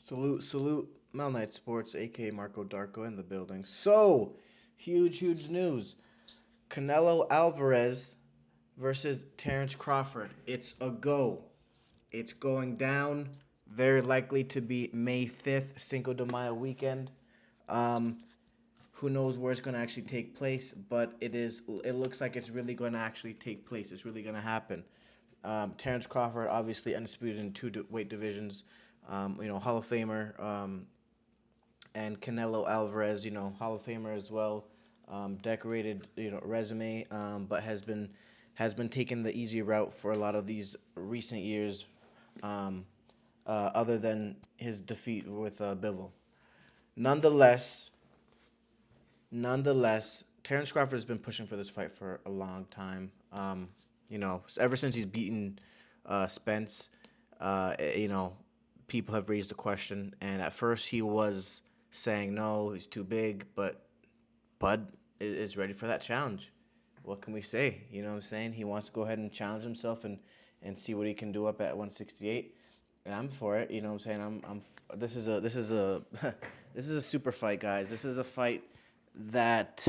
Salute, Mel Knight Sports, aka Marco Darko, in the building. So, huge news. Canelo Alvarez versus Terence Crawford. It's a go. It's going down. Very likely to be May 5th, Cinco de Mayo weekend. Um, who knows where it's going to actually take place, but it looks like it's really going to actually take place. It's really going to happen. Terence Crawford, obviously undisputed in two weight divisions. Hall of Famer, and Canelo Alvarez, Hall of Famer as well. Decorated, resume, but has been taking the easy route for a lot of these recent years, um, other than his defeat with Bivol. Nonetheless, nonetheless, Terence Crawford has been pushing for this fight for a long time. Ever since he's beaten Spence, people have raised the question. And at first, he was saying no, he's too big, but Bud is ready for that challenge. What can we say? You know what I'm saying? He wants to go ahead and challenge himself and see what he can do up at 168. And I'm for it. You know what I'm saying? This is a this is a super fight, guys. This is a fight that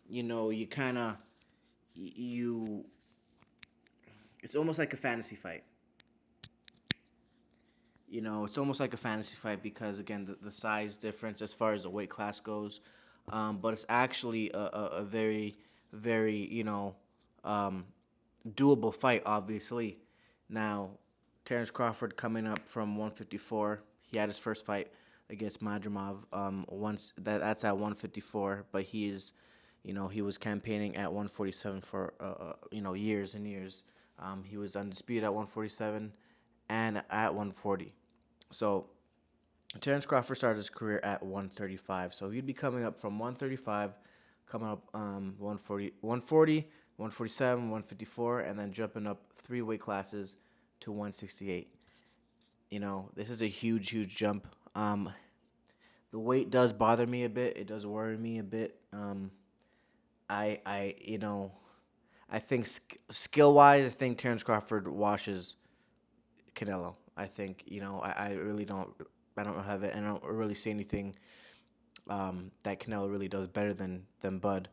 you kind of you it's almost like a fantasy fight. It's almost like a fantasy fight because again the size difference as far as the weight class goes, but it's actually a very um, doable fight. Obviously, now Terence Crawford coming up from 154. He had his first fight against Madrimov. Once that's at 154, but he was campaigning at 147 for years and years. He was undisputed at 147 and at 140. So Terence Crawford started his career at 135. So he'd be coming up from 135, coming up 140, 147, 154, and then jumping up three weight classes to 168. This is a huge jump. The weight does bother me a bit. It does worry me a bit. I think skill wise, I think Terence Crawford washes Canelo. I think I really don't. I don't have it. I don't really see anything that Canelo really does better than Bud.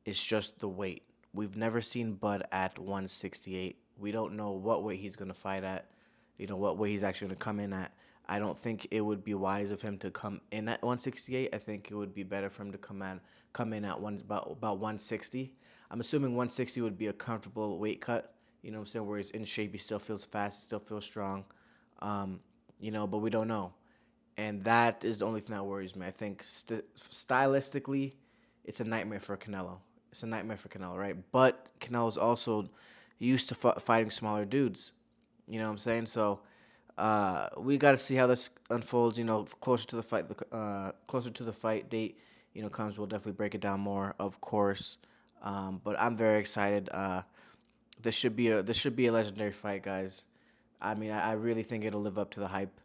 It's just the weight. We've never seen Bud at 168. We don't know what weight he's going to fight at. What weight he's actually going to come in at. I don't think it would be wise of him to come in at 168. I think it would be better for him to come in at about 160. I'm assuming 160 would be a comfortable weight cut. You know what I'm saying? Where he's in shape, he still feels fast, he still feels strong. But we don't know. And that is the only thing that worries me. I think stylistically, it's a nightmare for Canelo. It's a nightmare for Canelo, right? But Canelo's also used to fighting smaller dudes. You know what I'm saying? So we got to see how this unfolds. Closer to the fight, closer to the fight date, comes. We'll definitely break it down more, of course. But I'm very excited. This should be a legendary fight, guys. I mean, I really think it'll live up to the hype.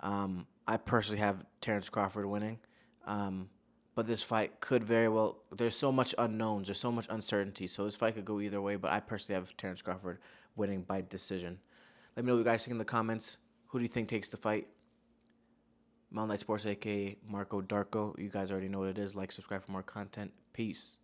I personally have Terence Crawford winning, but this fight could very well. There's so much unknowns. There's so much uncertainty. So this fight could go either way. But I personally have Terence Crawford winning by decision. Let me know what you guys think in the comments. Who do you think takes the fight? Mount Light Sports, aka Marco Darko. You guys already know what it is. Like, subscribe for more content. Peace.